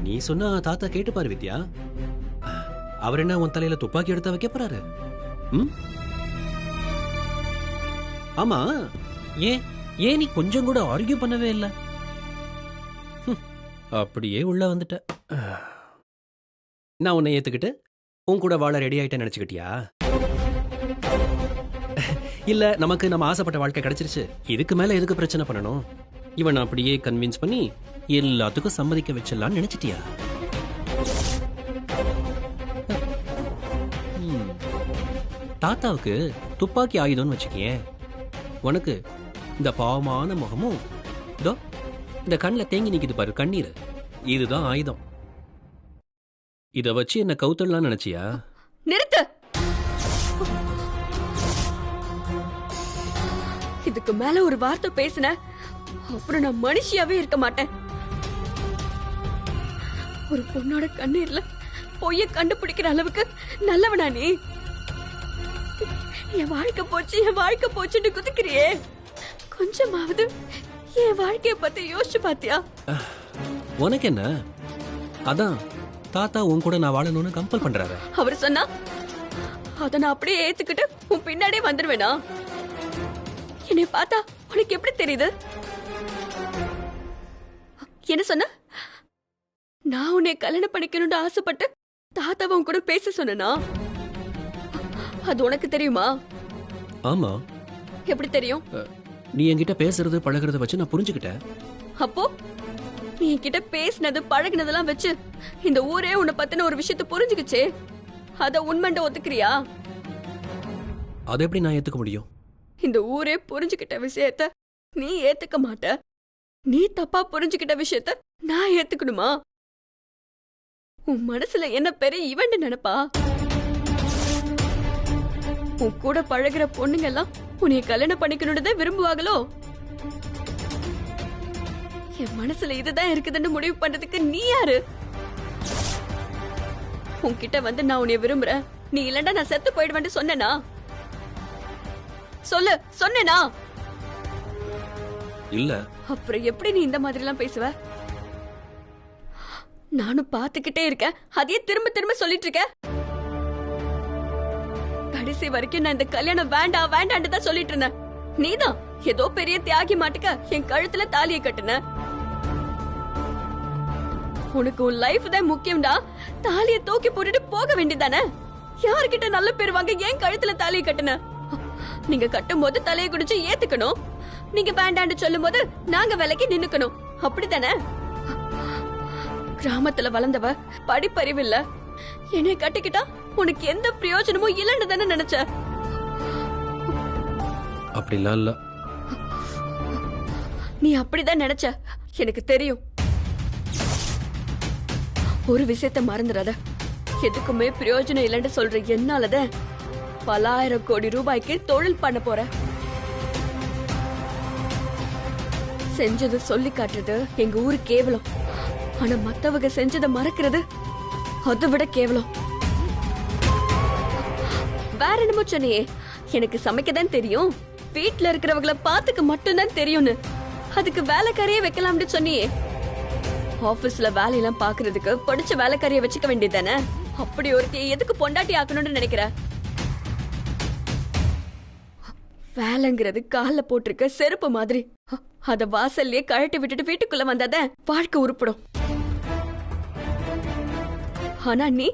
நீ சொன்னா தாத்தா கேட்டுப்பாரு வித்யா. அவர் என்ன உன் தலையில துப்பாக்கி எடுத்த வைக்க போறாரு? ஆமா, ஏன் ஏன் நீ கொஞ்சம் கூட ஆர்கியூ பண்ணவே இல்லை? அப்படியே உள்ள வந்துட்ட. நான் உன்னை ஏத்துக்கிட்டு உன் கூட வாழ ரெடி ஆயிட்டேன்னு நினைச்சுக்கிட்டியா? இல்ல நமக்கு நம்ம ஆசைப்பட்ட வாழ்க்கை கிடைச்சிருச்சு, இதுக்கு மேல எதுக்கு பிரச்சனை பண்ணணும்? இவன் அப்படியே கன்வின்ஸ் பண்ணி எல்லாத்துக்கும் சம்மதிக்க வச்சிடலான்னு நினைச்சிட்டியா? தாத்தாவுக்கு துப்பாக்கி ஆயுதம்னு வச்சுக்கியேன், உனக்கு இந்த பாவமான முகமும் இதோ இந்த கண்ணில் தேங்கி நிக்குது பாரு கண்ணீர், இதுதான் ஆயுதம். இத வச்சு என்ன கவுத்தடலாம் நினைச்சியா? நிறுத்து. இதுக்கு மேல ஒரு வார்த்தை பேசின அப்புறம் நான் மனுஷியாவே இருக்க மாட்டேன். ஒரு பொண்ணோட கண்ணீர்ல பொய்ய கண்டுபிடிக்கிற அளவுக்கு நல்லவனா நீ? என் வாழ்க்கை போச்சுன்னு குதிக்கிறியே, கொஞ்சமாவது என் வாழ்க்கைய பத்தி யோசிச்சு பாத்தியா? உனக்கு என்ன? அதான் தாத்தா உன் கூட நான் வாழணும்னு கம்பல் பண்றாரு. அவர் சொன்னா அத நான் அப்படியே ஏத்துக்கிட்டு உன் பின்னாடியே வந்துருவேனா? என்னை பார்த்தா உனக்கு எப்படி தெரியுது? என்ன சொன்ன? நான் உன்னை கல்யாணம் பண்ணிக்கணும்னு ஆசைப்பட்டு தாத்தாவை உன் கூட பேச சொன்னா? அது உனக்கு தெரியுமா? ஆமா. எப்படி தெரியும்? நீ என்கிட்ட பேசுறது பழகுறத வச்சு நான் புரிஞ்சுக்கிட்டேன். அப்போ நீ என்கிட்ட பேசினது பழகினதெல்லாம் வச்சு இந்த ஊரே உன்னை பத்தின ஒரு விஷயத்த புரிஞ்சுக்கிச்சே, அத உண்மைண்ட ஒத்துக்கிறியா? அதை எப்படி நான் ஏத்துக்க முடியும்? இந்த ஊரே புரிஞ்சுக்கிட்ட விஷயத்த நீ ஏத்துக்க மாட்ட, நீ தப்பா புரிஞ்சுக்கிட்ட விஷயத்த நான் ஏத்துக்கணுமா? உன் மனசுல என்ன பெரிய இவன் நினைப்பா? உன் கூட பழகிற பொண்ணுங்க எல்லாம் உன்னை கல்யாணம் பண்ணிக்கணும்னு விரும்புவாங்களோ? என் மனசுல இதுதான் இருக்குதுன்னு முடிவு பண்றதுக்கு நீ யாரு? உன்கிட்ட வந்து நான் உன்னை விரும்புறேன், நீ இல்லண்டா நான் செத்து போயிடுவேன்னு சொன்னேனா? சொல்லு, சொன்னேனா? இல்ல. அப்புறம் எப்படி நீ இந்த மாதிரி எல்லாம் பேசுவ? நானும் பாத்துக்கிட்டே இருக்கேன், அதையே திரும்ப திரும்ப சொல்லிட்டு இருக்க. கடைசி வரைக்கும் நான் இந்த கல்யாணம் வேண்டாம் வேண்டான்னு தான் சொல்லிட்டு இருந்தேன். நீதான் ஏதோ பெரிய தியாகி மாட்டுக்க என் கழுத்துல தாலியை கட்டுன. உனக்கு உன் லைஃப் தான் முக்கியம்டா, தாலியை தூக்கி போட்டுட்டு போக வேண்டியதானே? யார்கிட்ட நல்ல பேர் வாங்க ஏன் கழுத்துல தாலியை கட்டுன? நீங்க கட்டும் போது தலையை குடிச்சு ஏத்துக்கணும், நீங்க வேண்டான்னு சொல்லும் போது நாங்க விலைக்கு நின்னுக்கணும், அப்படித்தானே? கிராமத்துல வளர்ந்தவ, படிப்பறிவு இல்ல, என்னை கட்டிக்கிட்டா உனக்கு எந்த பிரயோஜனமும் இல்லன்னு தானே நினைச்ச? அப்படிலாம் இல்ல. நீ அப்படிதான் நினைச்ச, எனக்கு தெரியும். ஒரு விஷயத்த மறந்துடாத, எதுக்குமே பிரயோஜனம் இல்லைன்னு சொல்ற என்னாலதான் பல ஆயிரம் கோடி ரூபாய்க்கு தொழில் பண்ண போற. செஞ்சது சொல்லி காட்டுறது எங்க ஊரு கேவலம், ஆனா மத்தவங்க செஞ்சதை மறக்கிறது அதை விட கேவலம். வேற என்னமோ சொன்னியே, எனக்கு சமைக்கதான் தெரியும், வீட்டுல இருக்கிறவங்கள பாத்துக்க மட்டும்தான் தெரியும்னு. அதுக்கு வேலைக்காரியே வைக்கலாம்னு சொன்னியே. ஆபீஸ்ல வேலையெல்லாம் பாக்குறதுக்கு படிச்ச வேலைக்காரியை வச்சுக்க வேண்டியதானே? அப்படி ஒருத்தியை எதுக்கு பொண்டாட்டி ஆக்கணும்னு நினைக்கிற? வேலைங்கிறது கால்ல போட்டிருக்க செருப்பு மாதிரி, அத வாசல்லே கழட்டி விட்டுட்டு வீட்டுக்குள்ள வந்தாதான் வாழ்க்கை உருப்படும். ஆனா நீ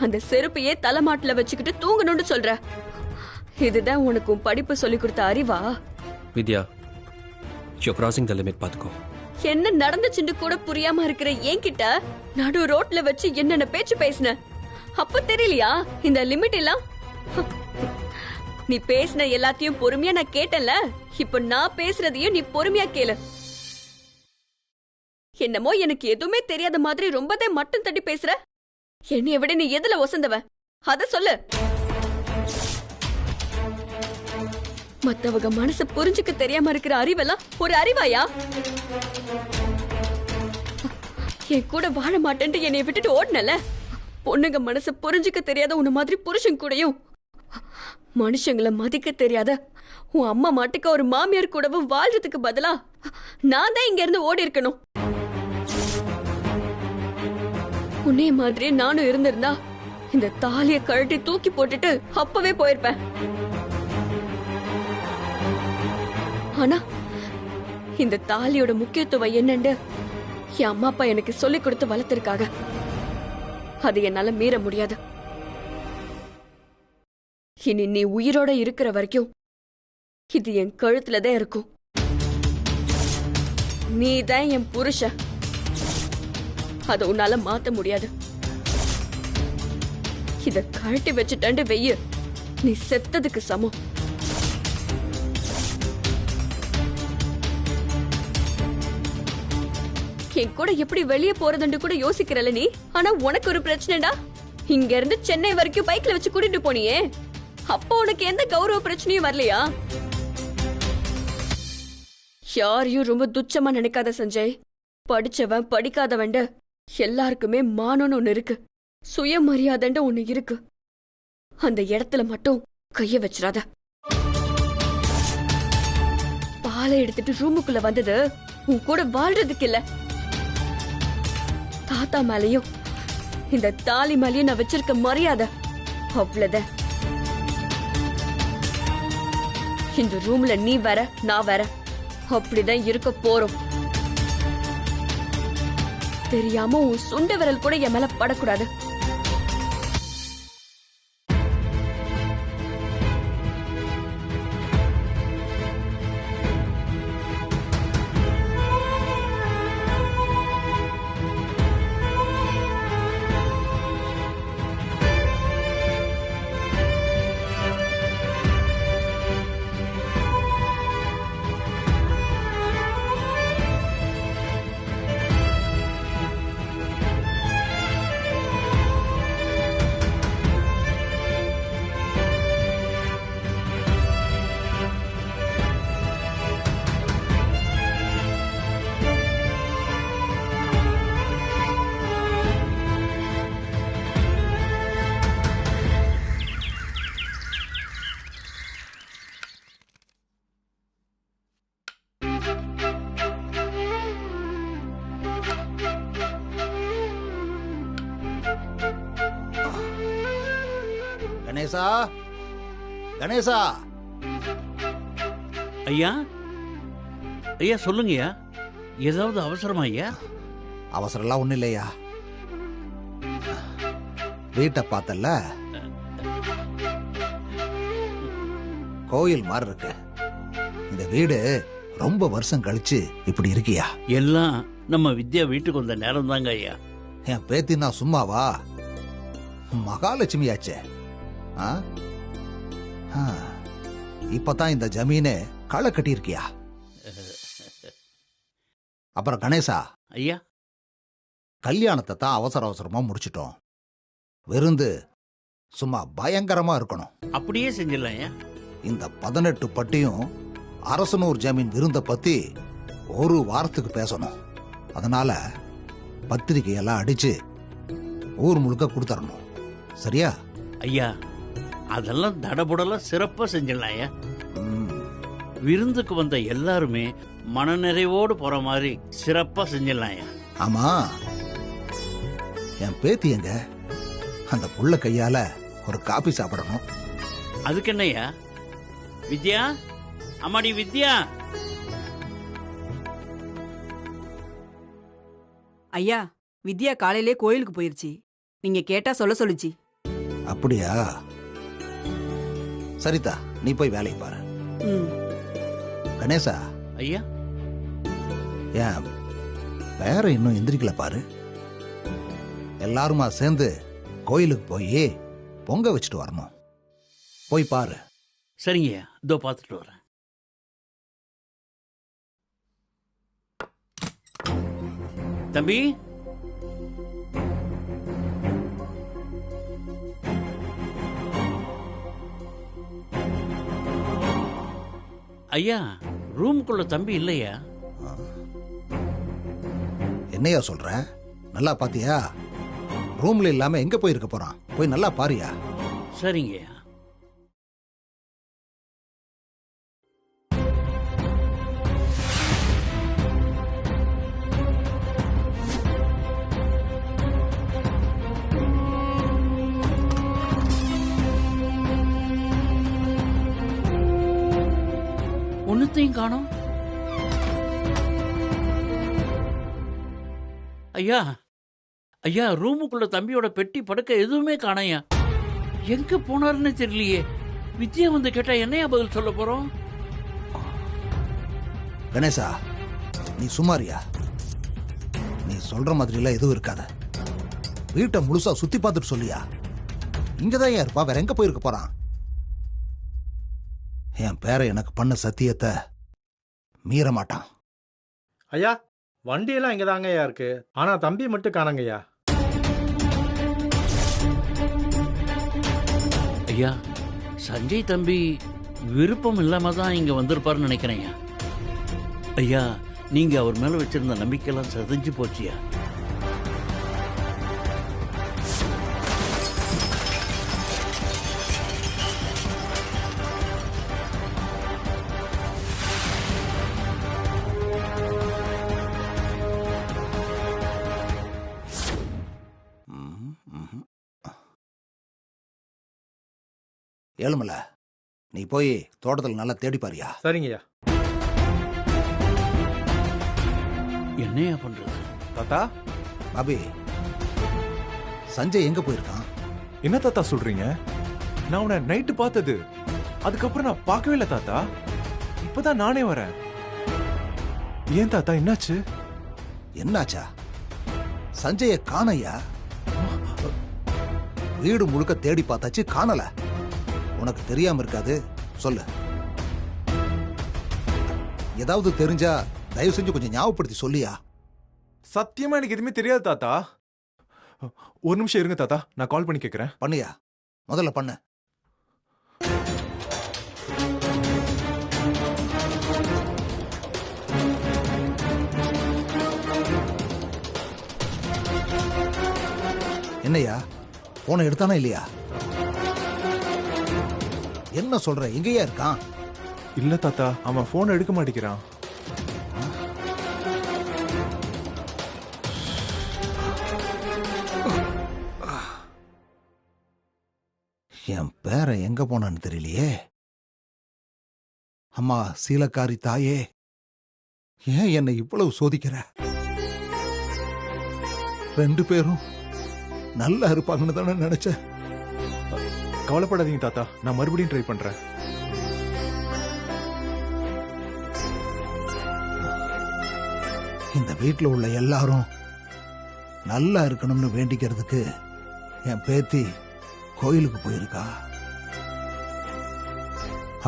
அந்த செருப்பையே தலைமாட்டுல வச்சுக்கிட்டு தூங்கணும்னு சொல்ற. இதுதான் உனக்கு படிப்பு சொல்லி கொடுத்த அறிவா? வித்யா, you're crossing the limit, பாத்துக்கோ. என்ன நடந்துச்சுன்னு கூட புரியாம இருக்கிற என்கிட்ட நடு ரோட்ல வச்சு என்னென்ன பேச்சு பேசின, அப்ப தெரியலையா இந்த லிமிட் எல்லாம்? நீ பேசின எல்லாத்தையும் பொறுமையா நான் கேட்டல, இப்ப நான் பேசுறதையும் நீ பொறுமையா கேளு. என்னமோ எனக்கு எதுவுமே தெரியாத மாதிரி ரொம்பதே மட்டும் தட்டி பேசுற. என்னைய விட நீ எதுல ஒசந்தவ அத சொல்லு. மத்தவங்க மனசு புரிஞ்சுக்க தெரியாம இருக்கிற அறிவெல்லாம் ஒரு அறிவாயா? என் கூட வாழ மாட்டேன்ட்டு என்னை விட்டுட்டு ஓடுனல. பொண்ணுங்க மனசு புரிஞ்சுக்க தெரியாத உன்ன மாதிரி புருஷன் கூடயும், மனுஷங்களை மதிக்க தெரியாத உன் அம்மா மாட்டுக்கு ஒரு மாமியார் கூடவும் வாழ்றதுக்கு பதிலா நான் தான் இங்க இருந்து ஓடி இருக்கணும். உன்னே மாதிரியே நானும் இருந்திருந்தா இந்த தாலிய கழட்டி தூக்கி போட்டுட்டு அப்பவே போயிருப்பேன். ஆனா இந்த தாலியோட முக்கியத்துவம் என்னன்னு என் அம்மா அப்பா எனக்கு சொல்லி கொடுத்து வளர்த்திருக்காங்க. அது என்னால மீற முடியாது. இனி நீ உயிரோட இருக்கிற வரைக்கும் இது என் கழுத்துலதான் இருக்கும். நீதான் என் புருஷன். அத உன்னால மாத்த முடியாது. இத கழட்டி வச்சுட்டாண்டு வெய்ய, நீ செத்ததுக்கு சமம். என் கூட எப்படி வெளியே போறதுன்னு கூட யோசிக்கிறல நீ. ஆனா உனக்கு ஒரு பிரச்சனைடா. இங்க இருந்து சென்னை வரைக்கும் பைக்ல வச்சு கூட்டிட்டு போனியே, அப்போ உனக்கு எந்த கௌரவ பிரச்சனையும் வரலையா? யாரையும் ரொம்ப துச்சமா நினைக்காத சஞ்சய். படிச்சவன் படிக்காதவன் எல்லாருக்குமே மானம்னு ஒண்ணு இருக்கு, சுயமரியாதைன்னு ஒண்ணு இருக்கு. அந்த இடத்துல மட்டும் கைய வச்சிடாத. பாலை எடுத்துட்டு ரூமுக்குள்ள வந்தது உன் கூட வாழ்றதுக்கு இல்ல. தாத்தா மேலையும் இந்த தாலி மேலையும் நான் வச்சிருக்க மரியாதை அவ்வளவுதான். இந்த ரூம்ல நீ வேற நான் வேற, அப்படிதான் இருக்க போறோம். தெரியாம உன் சுண்ட விரல் கூட என் மேல படக்கூடாது. கணேசா, கணேசா. ஐயா, ஐயா சொல்லுங்கய்யா. ஏதாவது அவசரமா ஐயா? அவசரம்லாம் ஒண்ணும் இல்லையா. வீட்டை பார்த்தல, கோயில் மாதிரி இருக்கு. இந்த வீடு ரொம்ப வருஷம் கழிச்சு இப்படி இருக்கியா? எல்லாம் நம்ம வித்யா வீட்டுக்கு வந்த நேரம் தாங்க ஐயா. என் பேத்தினா சும்மாவா? மகாலட்சுமியாச்சே. இப்பதான் இந்த ஜமீனே களை கட்டி இருக்கியா? அப்புறம் கணேசா ஐயா, கல்யாணத்தை தான் அவசர அவசரமா முடிச்சிட்டோம். விருந்து சும்மா பயங்கரமா இருக்கணும். அப்படியே செஞ்சிடலாம் ஐயா. இந்த 18 பட்டியும் அரசனூர் ஜமீன் விருந்த பத்தி ஒரு வாரத்துக்கு பேசணும். அதனால பத்திரிகையெல்லாம் அடிச்சு ஊர் முழுக்க கொடுத்துடணும். சரியா? ஐயா, அதெல்லாம் தடபுடலாம் சிறப்பா செஞ்சிடலாம் ஐயா. விருந்துக்கு வந்த எல்லாருமே மனநிறைவோடு போற மாதிரி சிறப்பா செஞ்சிடலாம் ஐயா. ஆமா, என் பேத்தி எங்க? அந்த புள்ள கையால ஒரு காபி சாப்பிடணும். அதுக்கு என்னய்யா? வித்யா, அம்மாடி வித்யா. ஐயா, வித்யா காலையிலே கோயிலுக்கு போயிருச்சு. நீங்க கேட்டா சொல்ல சொல்லுச்சு. அப்படியா? சரிதா, நீ போய் வேலையை பாரு. கணேசா. ஐயா, ஏன் வேற இன்னும் எந்திரிக்கல பாரு. எல்லாருமா சேர்ந்து கோயிலுக்கு போய் பொங்க வச்சுட்டு வரணும். போய் பாரு. சரிங்கய்யா, இதோ பார்த்துட்டு வரேன். தம்பி, ஐயா, ரூமுக்குள்ள தம்பி இல்லையா? என்னையா சொல்ற? நல்லா பாத்தியா? ரூம்ல இல்லாம எங்க போயிருக்க போறான்? போய் நல்லா பாரியா. சரிங்கய்யா. பணத்தையும் காணோம். ஐயா ஐயா, ரூமுக்குள்ள தம்பியோட பெட்டி படுக்க எதுவுமே காணையா. எங்க போனாருன்னு தெரியலையே. வித்யா வந்து கேட்டா என்னையா பதில் சொல்ல போறோம்? கணேசா, நீ சுமாரியா? நீ சொல்ற மாதிரி எல்லாம் எதுவும் இருக்காத. வீட்டை முழுசா சுத்தி பார்த்துட்டு சொல்லியா? இங்கதான் ஏன் இருப்பா, வேற எங்க போயிருக்க போறான்? என் பேரை எனக்கு பண்ண சத்தியத்தை மீற மாட்டான். ஐயா, வண்டியெல்லாம் இங்கே தாங்கய்யா இருக்கு. ஆனா தம்பி மட்டும் காணங்கய்யா. ஐயா, சஞ்சய் தம்பி விருப்பம் இல்லாம தான் இங்க வந்திருப்பாருன்னு நினைக்கிறேன். ஐயா ஐயா, நீங்க அவர் மேல வச்சிருந்த நம்பிக்கையெல்லாம் சதைஞ்சு போச்சியா. ஏழுமல, நீ போய் தோட்டத்தில் நல்லா தேடி பாரியா. சரிங்கய்யா. என்னையா பண்றது? தாத்தா, பாபி, சஞ்சய் எங்க போயிருக்கான்? என்ன தாத்தா சொல்றீங்க? நான் உன்னை நைட்டு பார்த்தது, அதுக்கப்புறம் நான் பார்க்கவே இல்லை தாத்தா. இப்பதான் நானே வரேன். ஏன் தாத்தா, என்னாச்சு? என்னாச்சா? சஞ்சய காணையா? வீடு முழுக்க தேடி பார்த்தாச்சு, காணல. உனக்கு தெரியாம இருக்காது, சொல்லு. ஏதாவது தெரிஞ்சா தயவு செஞ்சு கொஞ்சம் ஞாபகப்படுத்தி சொல்லியா. சத்தியமா எனக்கு எதுவுமே தெரியாது தாத்தா. ஒரு நிமிஷம் இருங்க தாத்தா, நான் கால் பண்ணி கேட்கிறேன். பண்ணியா? முதல்ல பண்ணு. என்னையா, போனை எடுத்தானா இல்லையா? என்ன சொல்ற, எங்கேயா இருக்கான்? இல்ல தாத்தா, அவன் போன் எடுக்க மாட்டேங்கிறான். என் பேரை எங்க போனான்னு தெரியலையே. அம்மா சீலக்காரி தாயே, ஏன் என்னை இவ்வளவு சோதிக்கிற? 2 பேரும் நல்லா இருப்பாங்கன்னு தானே நினைச்சேன். கவலைப்படாதீங்க தாத்தா, நான் மறுபடியும் ட்ரை பண்றேன். இந்த வீட்டில் உள்ள எல்லாரும் நல்லா இருக்கணும்னு வேண்டிக்கிறதுக்கு என் பேத்தி கோயிலுக்கு போயிருக்கா.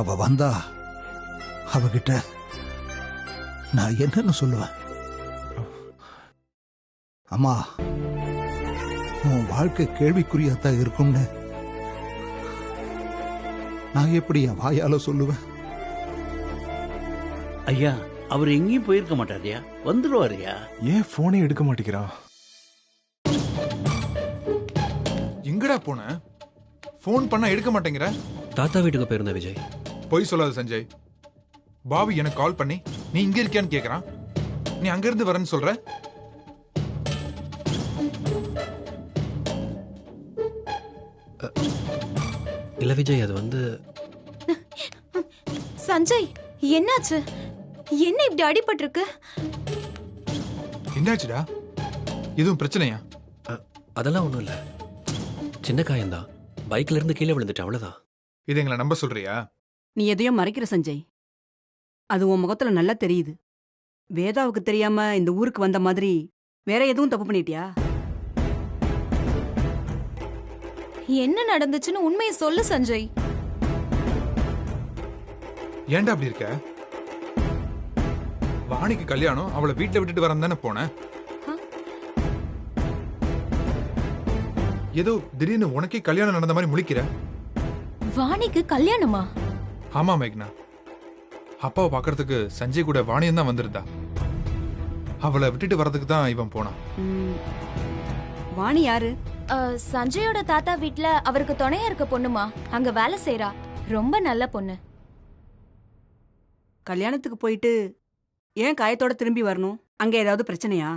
அவ வந்தா அவகிட்ட நான் என்னன்னு சொல்லுவேன்? அம்மா, உன் வாழ்க்கை கேள்விக்குறியாத்தான் இருக்கும்னு நான் எப்படி என் வாயால சொல்லுவேன்? ஐயா, அவர் எங்கேயும் போயிருக்க மாட்டாரியா, வந்துருவாருயா. ஏன் போனே எடுக்க மாட்டேங்கிறான்? எங்கடா போன? ஃபோன் பண்ணா எடுக்க மாட்டேங்கிற. தாத்தா வீட்டுக்கு போயிருந்த விஜய். பொய் சொல்லாத சஞ்சய். பாபு எனக்கு கால் பண்ணி நீ இங்க இருக்கியான்னு கேக்குறான். நீ அங்க இருந்து வரேன்னு சொல்ற. இல்ல விஜய், அது வந்து சஞ்சய், என்னாச்சு? என்ன இப்படி அடிபட்டிருக்கு? என்னாச்சுடா? எதுவும் பிரச்சனையா? அதெல்லாம் ஒண்ணும் இல்ல, சின்ன காயம்தான். பைக்ல இருந்து கீழே விழுந்துட்டு, அவ்வளவுதான். இதை எங்களை நம்ப சொல்றியா? நீ எதையும் மறைக்கிற சஞ்சய். அது உன் முகத்துல நல்லா தெரியுது. வேதாவுக்கு தெரியாம இந்த ஊருக்கு வந்த மாதிரி வேற எதுவும் தப்பு பண்ணிட்டியா? என்ன நடந்துச்சுன்னு உண்மையை சொல்லு சஞ்சய். ஏன்டா அப்படி இருக்க? வாணிக்கு கல்யாணம், அவளை வீட்டுல விட்டுட்டு வரேன் தானே போனேன். ஏதோ திடீர்னு உனக்கே கல்யாணம் நடந்த மாதிரி முழிக்கிற. வாணிக்கு கல்யாணமா? ஆமா மேக்னா, அப்பாவை பாக்குறதுக்கு சஞ்சய் கூட வாணியம் தான் வந்திருந்தா. அவளை விட்டுட்டு வர்றதுக்கு தான் இவன் போனான். வாணி யாரு? சஞ்சயோட தாத்தா வீட்ல அவருக்கு துணையா இருக்க பொண்ணுமா, அங்க வேலை செய்யறா. ரொம்ப நல்ல பொண்ணு. கல்யாணத்துக்கு போயிட்டு ஏன் காயத்தோட திரும்பி வரணும்? அங்க ஏதாவது பிரச்சனையா?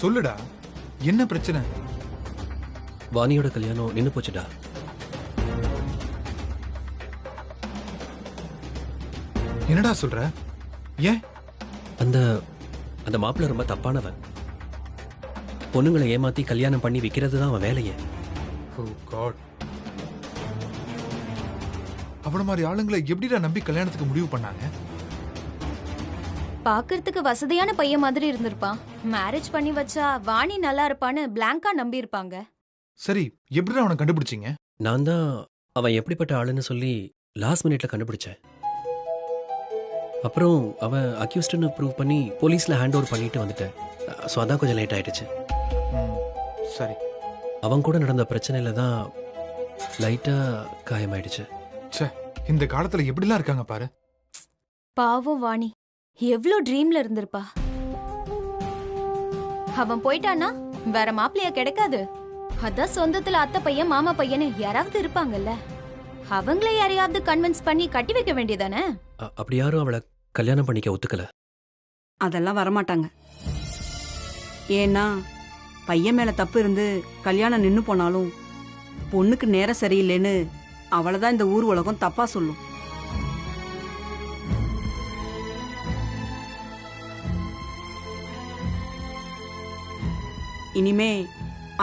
சொல்லுடா, என்ன பிரச்சனை? வாணியோட கல்யாணம் நின்னு போச்சுடா. என்னடா சொல்ற? ஏன்? அந்த அந்த மாப்பிள்ளை ரொம்ப தப்பானவன். பொண்ணுங்களை ஏமாத்தி கல்யாணம் பண்ணி விற்கிறது தான் அவன் வேலையே. ஓ காட். அவன மாதிரி ஆளுங்களை எப்படிடா நம்பி கல்யாணத்துக்கு முடிவு பண்ணாங்க? பாக்குறதுக்கு வசதியான பையன் மாதிரி இருந்திருப்பான். மேரேஜ் பண்ணி வச்சா வாணி நல்லா இருப்பான்னு பிளாங்கா நம்பி இருப்பாங்க. சரி, எப்படிடா அவனை கண்டுபிடிச்சீங்க? நான் தான் அவன் எப்படிப்பட்ட ஆளுன்னு சொல்லி லாஸ்ட் மினிட்ல கண்டுபிடிச்சேன். அப்புறம் அவன் அக்யூஸ்டுன்னு ப்ரூவ் பண்ணி போலீஸ்ல ஹேண்ட் ஓவர் பண்ணிட்டு வந்துட்டேன். ஸோ அதான் கொஞ்சம் லேட் ஆயிடுச்சு. சரி. அவன் கூட நடந்த பிரச்சனையில தான் லைட்டா காயமாயிடுச்சு. ச்சே, இந்த காலத்துல எப்படிலாம் இருக்காங்க பாரு. பாவம் வாணி எவ்ளோ ட்ரீம்ல இருந்திருப்பா. அவன் போயிட்டானா வேற மாப்பிள்ளையா கிடைக்காது. அதான் சொந்தத்துல அத்தை பையன் மாமா பையன்னு யாராவது இருப்பாங்கல்ல, அவங்களே யாரையாவது கன்வின்ஸ் பண்ணி கட்டி வைக்க வேண்டியதானே. அப்படி யாரும் அவளை கல்யாணம் பண்ணிக்க ஒத்துக்கல. அதெல்லாம் வரமாட்டாங்க. ஏன்னா பையன் மேல தப்பு இருந்து கல்யாணம் நின்னு போனாலும் பொண்ணுக்கு நேரம் சரியில்லைன்னு அவளைதான் இந்த ஊர் உலகம் தப்பா சொல்லும். இனிமே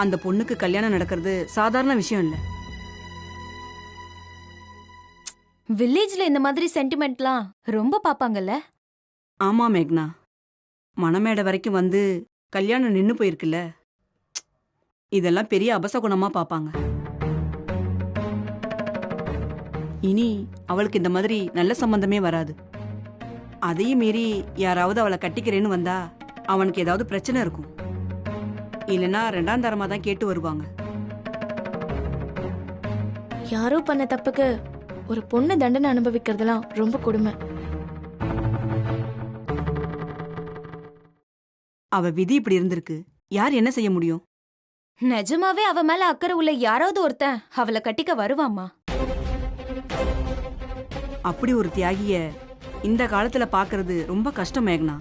அந்த பொண்ணுக்கு கல்யாணம் நடக்கிறது சாதாரண விஷயம் இல்லை. வில்லேஜ்ல இந்த மாதிரி சென்டிமெண்ட்லாம் ரொம்ப பாப்பாங்கல்ல. ஆமா மேக்னா, மணமேடை வரைக்கும் வந்து கல்யாணம் நின்னு போயிருக்குல்ல, இதெல்லாம் பெரிய அபசகுணமா பாப்பாங்க. இனி அவளுக்கு இந்த மாதிரி நல்ல சம்பந்தமே வராது. அதையும் மீறி யாராவது அவளை கட்டிக்கிறேன்னு வந்தா அவனுக்கு ஏதாவது பிரச்சனை இருக்கும். இல்லைன்னா 2ஆம் தரமா தான் கேட்டு வருவாங்க. யாரோ பண்ண தப்புக்கு ஒரு பொண்ணு தண்டனை அனுபவிக்கிறதுலாம் ரொம்ப கொடுமை. அவ விதி இப்படி இருந்திருக்கு, யார் என்ன செய்ய முடியும்? நிஜமாவே அவ மேல அக்கறை உள்ள யாராவது ஒருத்தன் அவளை கட்டிக்க வருவாமா? அப்படி ஒரு தியாகிய இந்த காலத்துல பாக்குறது ரொம்ப கஷ்டம் மேக்னா.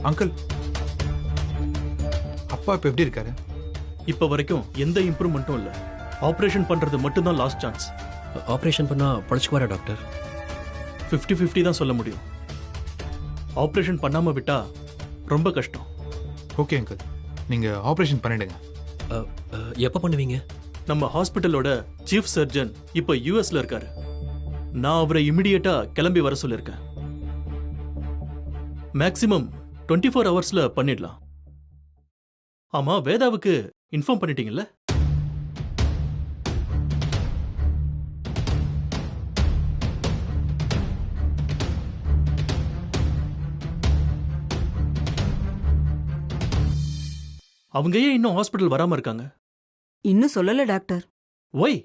அங்கிள், அப்பா இப்ப எப்படி இருக்காரு? இப்ப வரைக்கும் எந்த இம்ப்ரூவ்மெண்ட்டும் இல்ல. ஆபரேஷன் பண்றது மட்டும் தான் லாஸ்ட் சான்ஸ். ஆபரேஷன் பண்ணா பழச்சுக்குவாரா டாக்டர்? 50-50 தான் சொல்ல முடியும். ஆபரேஷன் பண்ணாம விட்டா ரொம்ப கஷ்டம். ஓகே அங்கிள், நீங்க ஆபரேஷன் பண்ணிடுங்க. எப்ப பண்ணுவீங்க? நம்ம ஹாஸ்பிட்டலோட சீஃப் சர்ஜன் இப்ப யூஎஸ்ல இருக்காரு. நான் அவரை இமிடியேட்டா கிளம்பி வர சொல்லிருக்கேன். மேக்ஸிமம் 24 ஹவர்ஸ்ல பண்ணிடலாம். ஆமா, வேதாவுக்கு இன்ஃபார்ம் பண்ணிட்டீங்கல்ல? அவங்க ஏன் இன்னும் ஹாஸ்பிட்டல் வராம இருக்காங்க? இன்னும் சொல்லல டாக்டர். ஒய்?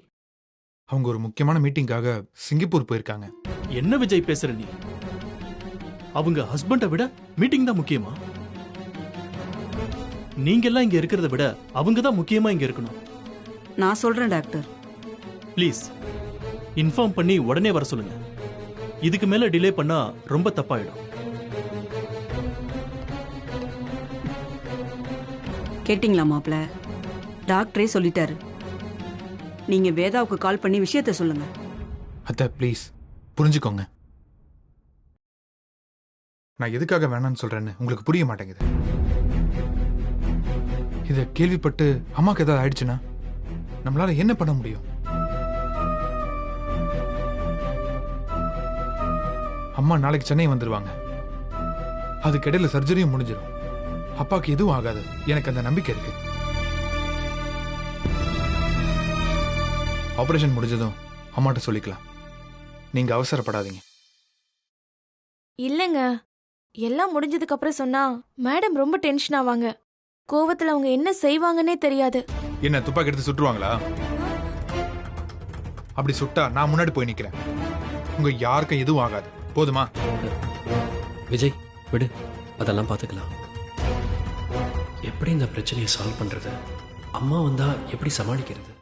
அவங்க ஒரு முக்கியமான மீட்டிங்காக சிங்கப்பூர் போயிருக்காங்க. என்ன விஜய் பேசுற நீ? அவங்க ஹஸ்பண்டை விட மீட்டிங் தான் முக்கியமா? நீங்க எல்லாம் இங்க இருக்கிறத விட அவங்க தான் முக்கியமா இங்க இருக்கணும். நான் சொல்றேன் டாக்டர். ப்ளீஸ் இன்ஃபார்ம் பண்ணி உடனே வர சொல்லுங்க. இதுக்கு மேல டிலே பண்ணா ரொம்ப தப்பாயிடும். கேட்டிங்களா மாப்ள? டாக்டரே சொல்லிட்டாரு. நீங்க வேதாவுக்கு கால் பண்ணி விஷயத்த சொல்லுங்க. அத்தை ப்ளீஸ் புரிஞ்சுக்கோங்க. நான் எதுக்காக வேணாம்னு சொல்றேன்னு உங்களுக்கு புரிய மாட்டேங்குது. இதை கேள்விப்பட்டு அம்மாக்கு ஏதாவது ஆயிடுச்சுன்னா நம்மளால என்ன பண்ண முடியும்? அம்மா நாளைக்கு சென்னை வந்துருவாங்க. அதுக்கிடையில சர்ஜரியும் முடிஞ்சிடும். அப்பாக்கு எதுவும் ஆகாது, எனக்கு அந்த நம்பிக்கை இருக்கு. ஆபரேஷன் முடிஞ்சதும் அம்மாட்ட சொல்லிக்கலாம். நீங்க அவசரப்படாதீங்க. இல்லைங்க, எல்லாம் முடிஞ்சதுக்கு அப்புறம் சொன்னா மேடம் ரொம்ப டென்ஷன் ஆவாங்க. கோவத்துல அவங்க என்ன செய்வாங்கன்னே தெரியாது. என்ன துப்பாக்கி எடுத்து சுட்டுருவாங்களா? அப்படி சுட்டா நான் முன்னாடி போய் நிக்கிறேன். உங்க யாருக்கும் எதுவும் ஆகாது. போதுமா? விஜய் விடு, அதெல்லாம் பார்த்துக்கலாம். எப்படி இந்த பிரச்சனையை சால்வ் பண்றது? அம்மா வந்தா எப்படி சமாளிக்கிறது?